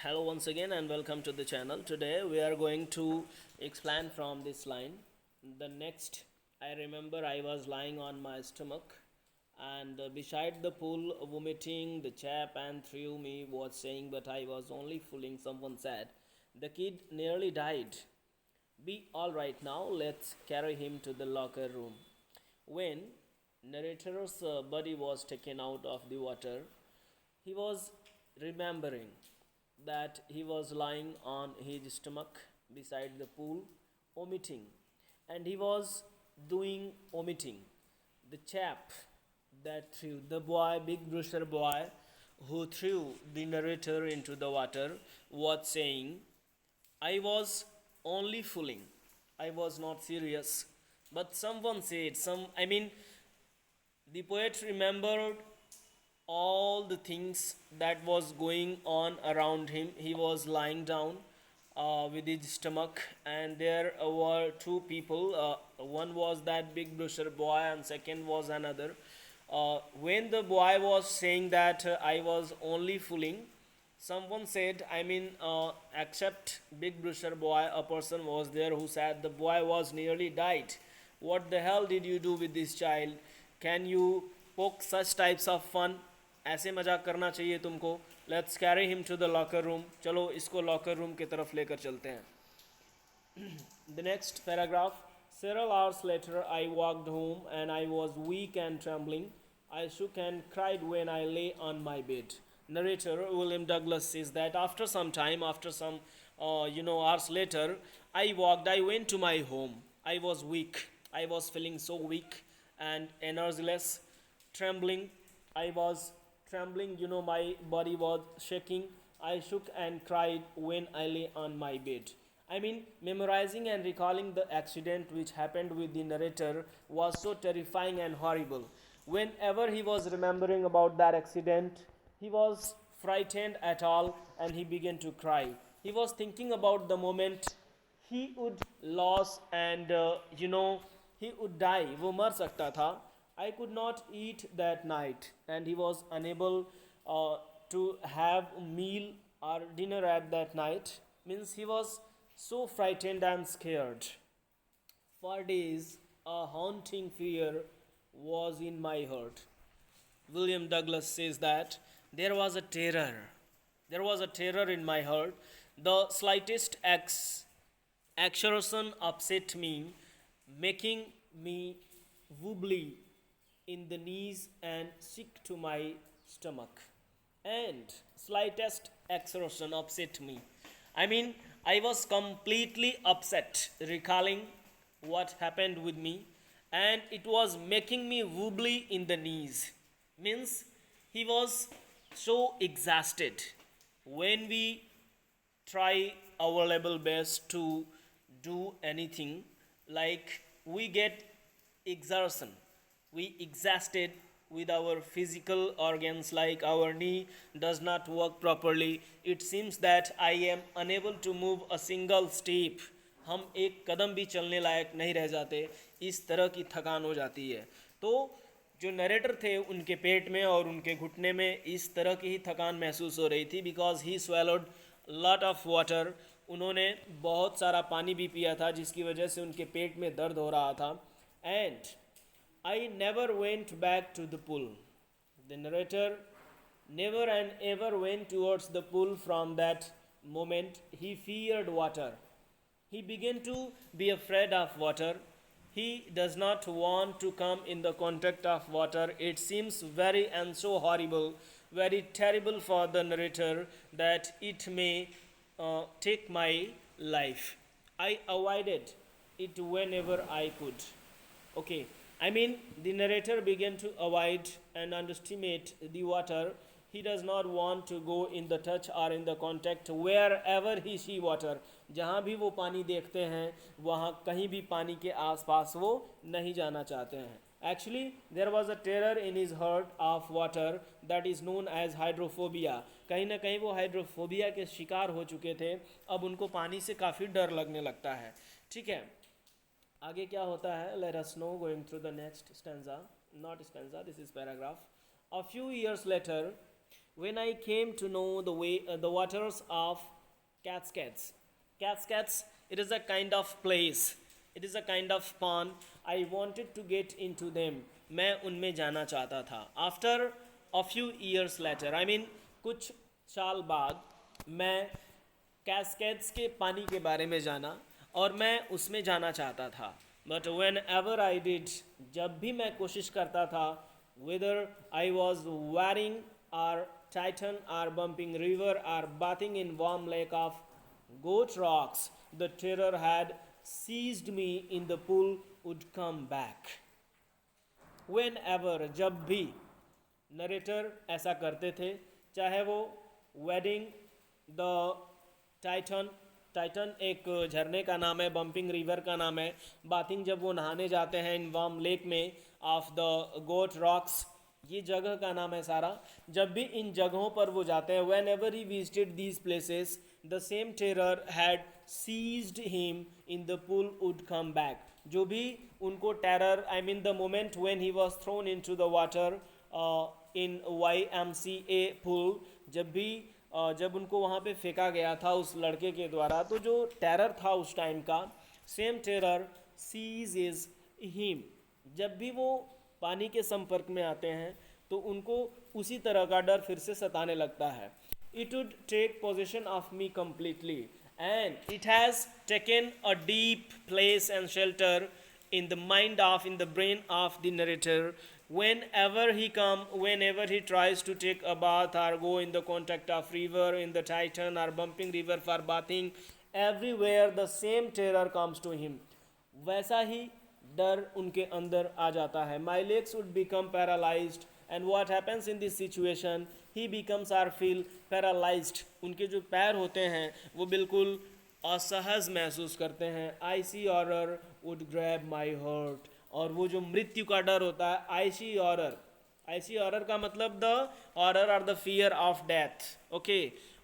Hello once again and welcome to the channel. Today we are going to explain from this line. The next, I remember I was lying on my stomach and beside the pool vomiting. The chap and through me was saying but I was only fooling. Someone said the kid nearly died. Be alright now, let's carry him to the locker room. When narrator's body was taken out of the water, he was remembering that he was lying on his stomach beside the pool, vomiting, and he was doing vomiting. The chap that threw the boy, big brusher boy, who threw the narrator into the water, was saying, I was only fooling. I was not serious. But someone said, the poet remembered all the things that was going on around him. He was lying down with his stomach, and there were two people. One was that big brusher boy and second was another. When the boy was saying that I was only fooling, someone said, except big brusher boy, a person was there who said the boy was nearly died. What the hell did you do with this child? Can you poke such types of fun? ऐसे मजाक करना चाहिए तुमको. Let's carry him to the locker room. चलो इसको locker room की तरफ लेकर चलते हैं. The next paragraph. Several hours later, I walked home and I was weak and trembling. I shook and cried when I lay on my bed. Narrator William Douglas says that after some time, after some hours later, I went to my home. I was weak. I was feeling so weak and energyless, trembling. I was trembling, my body was shaking. I shook and cried when I lay on my bed. Memorizing and recalling the accident which happened with the narrator was so terrifying and horrible. Whenever he was remembering about that accident, he was frightened at all and he began to cry. He was thinking about the moment he would lose and he would die. वो मर सकता था. I could not eat that night and he was unable to have a meal or dinner at that night. Means he was so frightened and scared. For days, a haunting fear was in my heart. William Douglas says that there was a terror. There was a terror in my heart. The slightest exertion upset me, making me wobbly in the knees and sick to my stomach. And slightest exertion upset me. I was completely upset recalling what happened with me, and it was making me wobbly in the knees. Means he was so exhausted. When we try our level best to do anything, like we get exertion, we exhausted with our physical organs, like our knee does not work properly. It seems that I am unable to move a single step. हम एक कदम भी चलने लायक नहीं रह जाते. इस तरह की थकान हो जाती है. तो जो नरेटर थे उनके पेट में और उनके घुटने में इस तरह की ही थकान महसूस हो रही थी. Because he swallowed lot of water. उन्होंने बहुत सारा पानी भी पिया था जिसकी वजह से उनके पेट में दर्द हो रहा था. And I never went back to the pool. The narrator never and ever went towards the pool from that moment. He feared water. He began to be afraid of water. He does not want to come in the contact of water. It seems very and so horrible, very terrible for the narrator that it may take my life. I avoided it whenever I could. Okay, the narrator began to avoid and underestimate the water. He does not want to go in the touch or in the contact wherever he see water. जहाँ भी वो पानी देखते हैं वहाँ कहीं भी पानी के आसपास वो नहीं जाना चाहते हैं. Actually, there was a terror in his heart of water that is known as hydrophobia. कहीं ना कहीं वो हाइड्रोफोबिया के शिकार हो चुके थे. अब उनको पानी से काफ़ी डर लगने लगता है. ठीक है, आगे क्या होता है? Let us know going through the next stanza. Not stanza, this is paragraph. A few years later, when I came to know the waters of Cascades. Cascades, it is a kind of place. It is a kind of pond. I wanted to get into them. मैं उनमें जाना चाहता था. After a few years later, I mean कुछ साल बाद मैं cascades के पानी के बारे में जाना और मैं उसमें जाना चाहता था. But whenever I did, जब भी मैं कोशिश करता था, whether I was wearing or Titan or bumping river or bathing in warm lake of goat rocks, the terror had seized me in the pool would come back. Whenever, जब भी narrator ऐसा करते थे, चाहे वो वेडिंग द टाइटन एक झरने का नाम है, बम्पिंग रिवर का नाम है, बाथिंग जब वो नहाने जाते हैं इन वार्म लेक में ऑफ द गोट रॉक्स, ये जगह का नाम है सारा. जब भी इन जगहों पर वो जाते हैं, whenever he visited these places, the same terror had seized him in the pool would come back. जो भी उनको terror, I mean the moment when he was thrown into the water in YMCA pool, जब उनको वहाँ पे फेंका गया था उस लड़के के द्वारा, तो जो टेरर था उस टाइम का, सेम टेरर सीज़ हिम. जब भी वो पानी के संपर्क में आते हैं तो उनको उसी तरह का डर फिर से सताने लगता है. It would take possession of me completely and it has taken a deep place and shelter in the mind of, in the brain of the narrator. Whenever he tries to take a bath or go in the contact of river, in the Titan or bumping river for bathing, everywhere the same terror comes to him. वैसा ही डर उनके अंदर आ जाता है. My legs would become paralyzed, and what happens in this situation, he becomes or feel paralyzed. उनके जो पैर होते हैं वो बिल्कुल असहज महसूस करते हैं. I see horror would grab my heart. और वो जो मृत्यु का डर होता है, आई सी हॉरर का मतलब द हॉरर और the fear of death. Okay,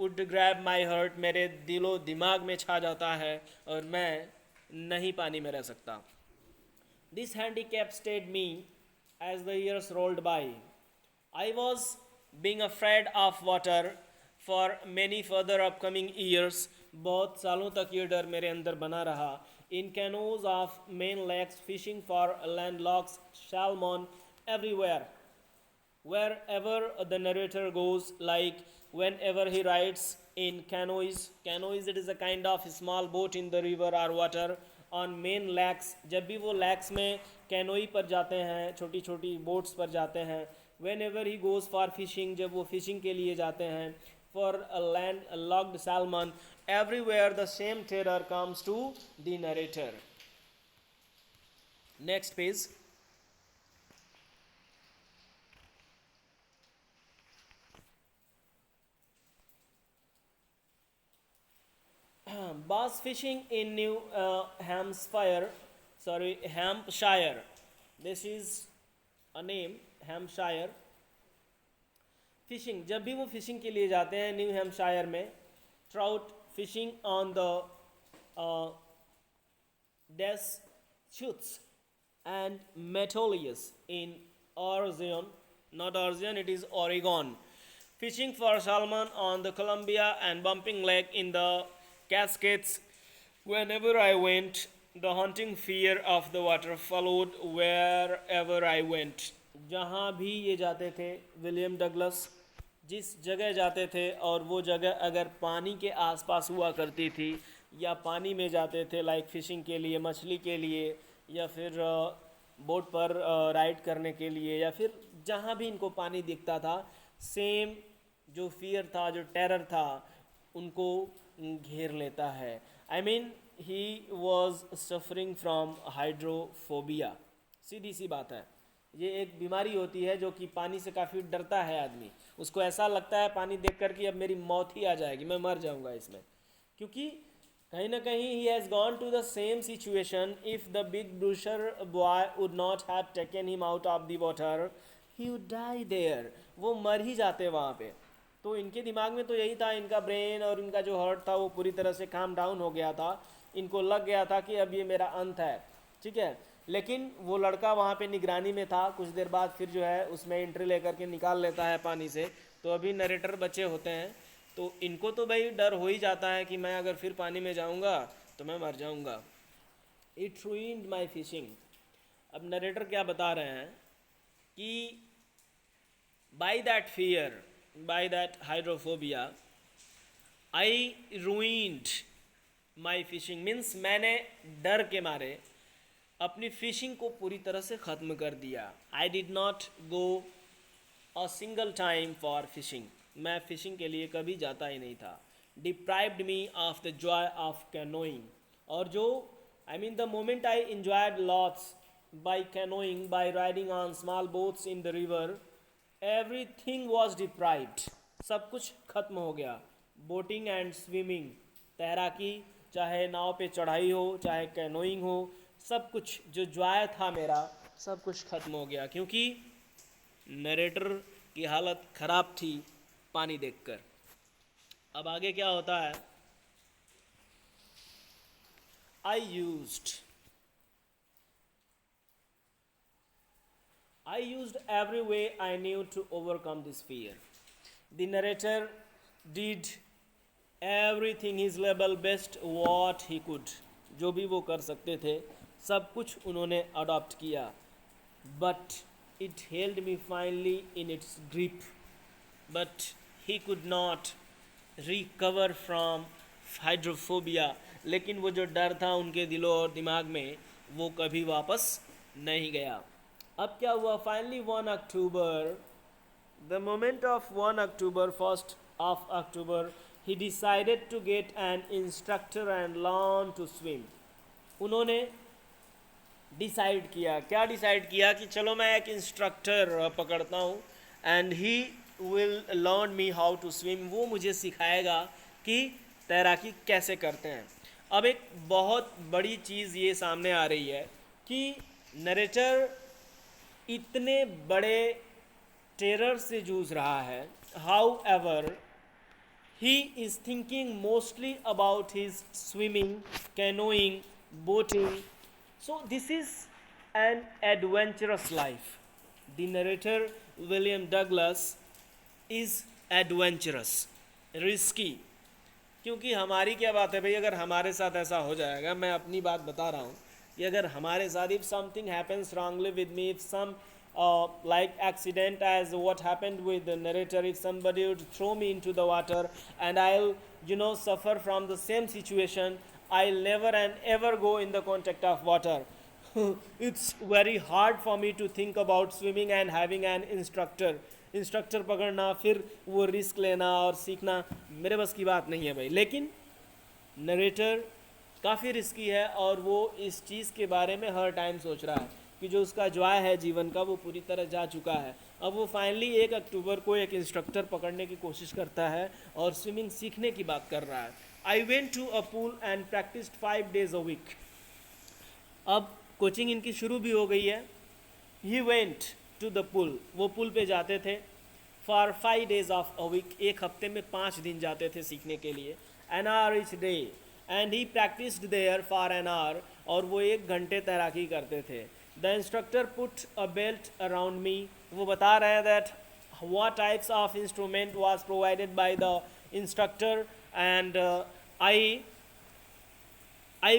would grab my heart, मेरे दिलो दिमाग में छा जाता है और मैं नहीं पानी में रह सकता. This handicap stayed me as the years rolled by. I was being afraid of water for many further upcoming years. बहुत सालों तक ये डर मेरे अंदर बना रहा. In canoes of Maine lakes, fishing for landlocks, salmon everywhere, wherever the narrator goes, like whenever he rides in canoes, it is a kind of small boat in the river or water. on main lakes, जब भी वो लैक्स में canoe पर जाते हैं, छोटी छोटी boats पर जाते हैं. whenever he goes for fishing, जब वो फिशिंग के लिए जाते हैं, for a land locked salmon, everywhere the same terror comes to the narrator. Next page. Bass fishing in New Hampshire. This is a name, Hampshire. Fishing, जब भी वो fishing के लिए जाते हैं न्यू हैम्पशायर में, trout fishing on the Deschutes and Metolius in Oregon, not Oregon, it is Oregon. Fishing for salmon on the Columbia and Bumping Lake in the Cascades. Whenever I went, the haunting fear of the water followed wherever I went. जहाँ भी ये जाते थे, William Douglas जिस जगह जाते थे और वो जगह अगर पानी के आसपास हुआ करती थी या पानी में जाते थे, लाइक फिशिंग के लिए, मछली के लिए, या फिर बोट पर राइड करने के लिए, या फिर जहाँ भी इनको पानी दिखता था, सेम जो फियर था, जो टेरर था, उनको घेर लेता है. I mean he was suffering from hydrophobia. सीधी सी बात है, ये एक बीमारी होती है जो कि पानी से काफ़ी डरता है आदमी. उसको ऐसा लगता है पानी देख कर कि अब मेरी मौत ही आ जाएगी, मैं मर जाऊंगा इसमें, क्योंकि कहीं ना कहीं he has gone to the same situation. If the big brusher boy would not have taken him out of the water, he would die there. वो मर ही जाते वहाँ पे. तो इनके दिमाग में तो यही था, इनका ब्रेन और इनका जो हार्ट था वो पूरी तरह से काम डाउन हो गया था. इनको लग गया था कि अब ये मेरा अंत है, ठीक है. लेकिन वो लड़का वहाँ पे निगरानी में था. कुछ देर बाद फिर जो है उसमें एंट्री लेकर के निकाल लेता है पानी से, तो अभी नरेटर बचे होते हैं, तो इनको तो भाई डर हो ही जाता है कि मैं अगर फिर पानी में जाऊंगा तो मैं मर जाऊंगा। It ruined my fishing. अब नरेटर क्या बता रहे हैं कि by that fear, by that hydrophobia, I ruined my fishing, means मैंने डर के मारे अपनी फिशिंग को पूरी तरह से ख़त्म कर दिया। I did not go a single time for fishing, मैं फिशिंग के लिए कभी जाता ही नहीं था। Deprived me of the Joy of canoeing, और जो आई mean the moment I enjoyed lots by canoeing, by riding on small boats in the river, everything was deprived, सब कुछ खत्म हो गया। बोटिंग एंड स्विमिंग, तैराकी, चाहे नाव पे चढ़ाई हो चाहे कैनोइंग हो, सब कुछ जो जॉय था मेरा सब कुछ खत्म हो गया, क्योंकि नरेटर की हालत ख़राब थी पानी देखकर। अब आगे क्या होता है, आई used every way I knew to overcome this fear. The narrator did everything his level best what he could. जो भी वो कर सकते थे सब कुछ उन्होंने अडॉप्ट किया। But it held me finally in its grip. But he could not recover from hydrophobia. लेकिन वो जो डर था उनके दिलों और दिमाग में वो कभी वापस नहीं गया। अब क्या हुआ, finally 1 October, the moment of 1 October, 1 October, he decided to get an instructor and learn to swim. उन्होंने डिसाइड किया, क्या डिसाइड किया कि चलो मैं एक इंस्ट्रक्टर पकड़ता हूँ and he will learn me how to swim, वो मुझे सिखाएगा कि तैराकी कैसे करते हैं। अब एक बहुत बड़ी चीज़ ये सामने आ रही है कि नरेटर इतने बड़े टेरर से जूझ रहा है, how ever he is thinking mostly about his swimming, canoeing, boating. So this is an adventurous life. The narrator William Douglas is adventurous, risky. क्योंकि हमारी क्या बात है भाई, अगर हमारे साथ ऐसा हो जाएगा, मैं अपनी बात बता रहा हूँ कि अगर हमारे साथ if something happens wrongly with me, if some like accident as what happened with the narrator, if somebody would throw me into the water and I'll suffer from the same situation, I'll never and ever go in the contact of water. It's very hard for me to think about swimming and having an instructor पकड़ना, फिर वो risk लेना और सीखना मेरे बस की बात नहीं है भाई। लेकिन नरेटर काफ़ी रिस्की है और वो इस चीज़ के बारे में हर टाइम सोच रहा है कि जो उसका जॉय है जीवन का वो पूरी तरह जा चुका है। अब वो फाइनली 1 अक्टूबर को एक इंस्ट्रक्टर पकड़ने की कोशिश करता है और स्विमिंग सीखने की बात कर रहा है। I went to a pool and practised 5 days a week। अब कोचिंग इनकी शुरू भी हो गई है। He went to the pool, वो पुल पे जाते थे for 5 days of a week, एक हफ्ते में 5 दिन जाते थे सीखने के लिए, an hour each day, and he practised there for an hour, और वो 1 घंटे तैराकी करते थे। The instructor put a belt around me, वो बता रहे हैं that what types of instrument was provided by the instructor and I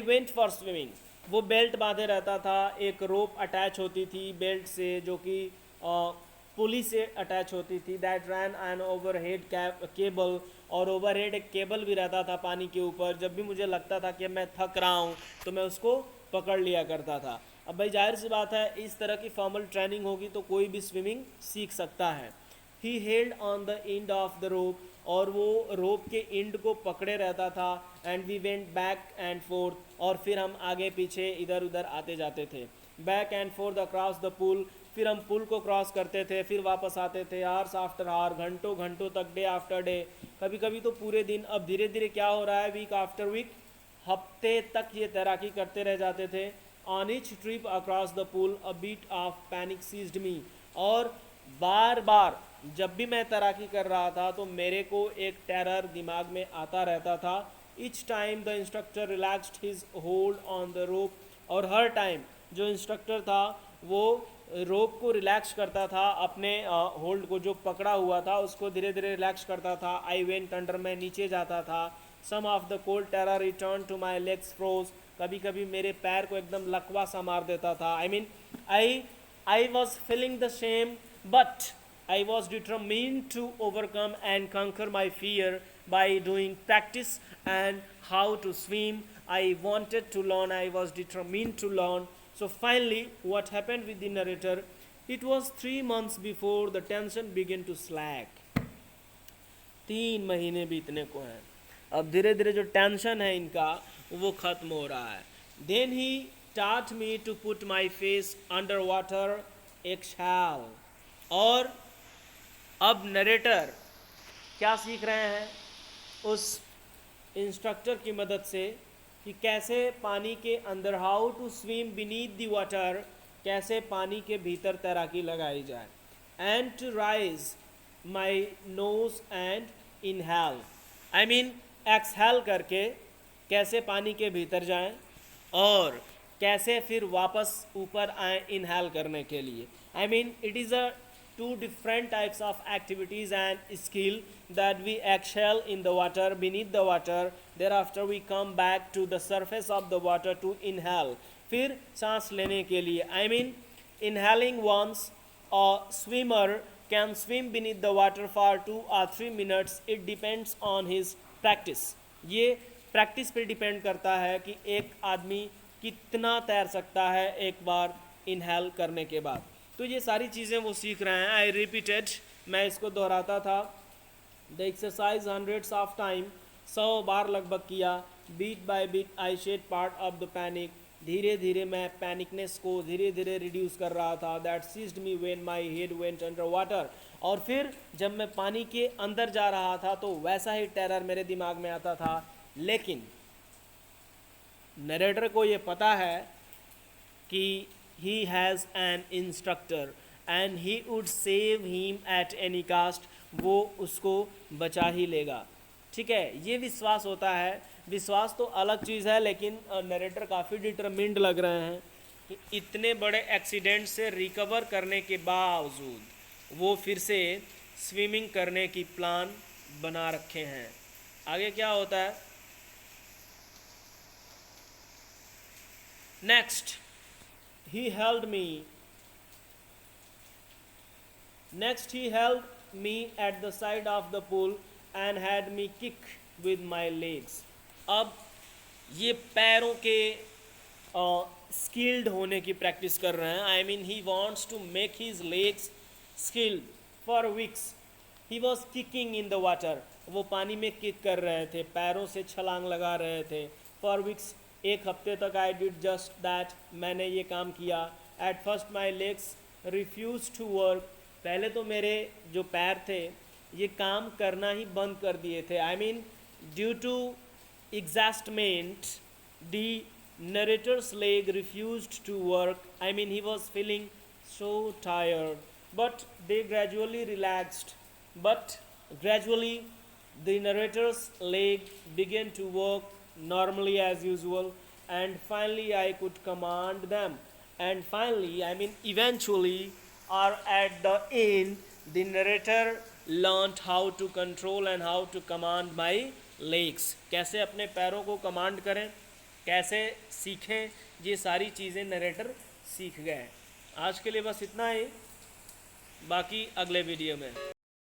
went for swimming। वो बेल्ट बांधे रहता था, एक रोप अटैच होती थी बेल्ट से जो कि पुली से अटैच होती थी, that ran an overhead cable, और ओवरहेड एक केबल भी रहता था पानी के ऊपर। जब भी मुझे लगता था कि मैं थक रहा हूँ तो मैं उसको पकड़ लिया करता था। अब भाई जाहिर सी बात है, इस तरह की फॉर्मल ट्रेनिंग होगी तो कोई भी स्विमिंग सीख सकता है। He held on the end of the rope, और वो रोप के एंड को पकड़े रहता था। And we went back and forth, और फिर हम आगे पीछे इधर उधर आते जाते थे। Back and forth across the pool, फिर हम पुल को क्रॉस करते थे, फिर वापस आते थे। आवर्स आफ्टर आवर, घंटों घंटों तक, डे आफ्टर डे, कभी कभी तो पूरे दिन। अब धीरे धीरे क्या हो रहा है, वीक आफ्टर वीक, हफ्ते तक ये तैराकी करते रह जाते थे। On each trip across the pool a beat of panic seized me, और बार बार जब भी मैं तैराकी कर रहा था तो मेरे को एक टेरर दिमाग में आता रहता था। Each time the instructor relaxed his hold on the rope, और हर टाइम जो इंस्ट्रक्टर था वो रोप को रिलैक्स करता था, अपने होल्ड को जो पकड़ा हुआ था उसको धीरे धीरे रिलैक्स करता था। आई वेंट अंडर, मैं नीचे जाता था। Some of the cold terror return to my legs froze, कभी कभी मेरे पैर को एकदम लकवा सा मार देता था। I was feeling the same, but I was determined to overcome and conquer my fear by doing practice and how to swim. I wanted to learn, I was determined to learn. So finally, what happened with the narrator? It was 3 months before the tension began to slack. 3 महीने बीतने को हैं, अब धीरे धीरे जो tension है इनका वो खत्म हो रहा है। Then he taught me to put my face under water, exhale. और अब नरेटर क्या सीख रहे हैं उस इंस्ट्रक्टर की मदद से कि कैसे पानी के अंदर, how to swim beneath the water, कैसे पानी के भीतर तैराकी लगाई जाए। And to rise my nose and inhale, I mean exhale करके कैसे पानी के भीतर जाएं और कैसे फिर वापस ऊपर आए इनहेल करने के लिए। I mean it is a two different types of activities and skill that we excel in the water, beneath the water. Thereafter we come back to the surface of the water to inhale, फिर सांस लेने के लिए। I mean inhaling once, a swimmer can swim beneath the water for 2 or 3 minutes. It depends on his practice. ये practice पे depend करता है कि एक आदमी कितना तैर सकता है एक बार इनहेल करने के बाद। तो ये सारी चीज़ें वो सीख रहे हैं। आई रिपीटेड, मैं इसको दोहराता था। The exercise hundreds of time, 100 बार लगभग किया। Beat by beat I shed part of the panic, धीरे धीरे मैं पैनिकनेस को धीरे धीरे रिड्यूस कर रहा था। That seized me when my head went under water, और फिर जब मैं पानी के अंदर जा रहा था तो वैसा ही टेरर मेरे दिमाग में आता था। लेकिन नरेटर को ये पता है कि he has an instructor and he would save him at any cost, वो उसको बचा ही लेगा। ठीक है, ये विश्वास होता है। विश्वास तो अलग चीज़ है, लेकिन नरेटर काफ़ी डिटरमिन्ड लग रहे हैं कि इतने बड़े एक्सीडेंट से रिकवर करने के बावजूद वो फिर से स्विमिंग करने की प्लान बना रखे हैं। आगे क्या होता है? Next, he held me at the side of the pool and had me kick with my legs. अब ये पैरों के स्किल्ड होने की प्रैक्टिस कर रहे हैं। I mean he wants to make his legs skilled. For weeks he was kicking in the water, वो पानी में किक कर रहे थे, पैरों से छलांग लगा रहे थे। फॉर वीक्स, 1 हफ्ते तक आई डिड जस्ट दैट, मैंने ये काम किया। At first my legs refuse to work, पहले तो मेरे जो पैर थे ये काम करना ही बंद कर दिए थे। I mean due to exhaustment the narrator's leg refused to work. I mean he was feeling so tired, but they gradually relaxed, but gradually the narrator's leg began to work normally as usual, and finally I could command them. And finally, I mean eventually, or at the end, the narrator learned how to control and how to command my legs. कैसे अपने पैरों को command करें, कैसे सीखें, ये सारी चीज़ें नरेटर सीख गए। आज के लिए बस इतना ही, बाकी अगले वीडियो में।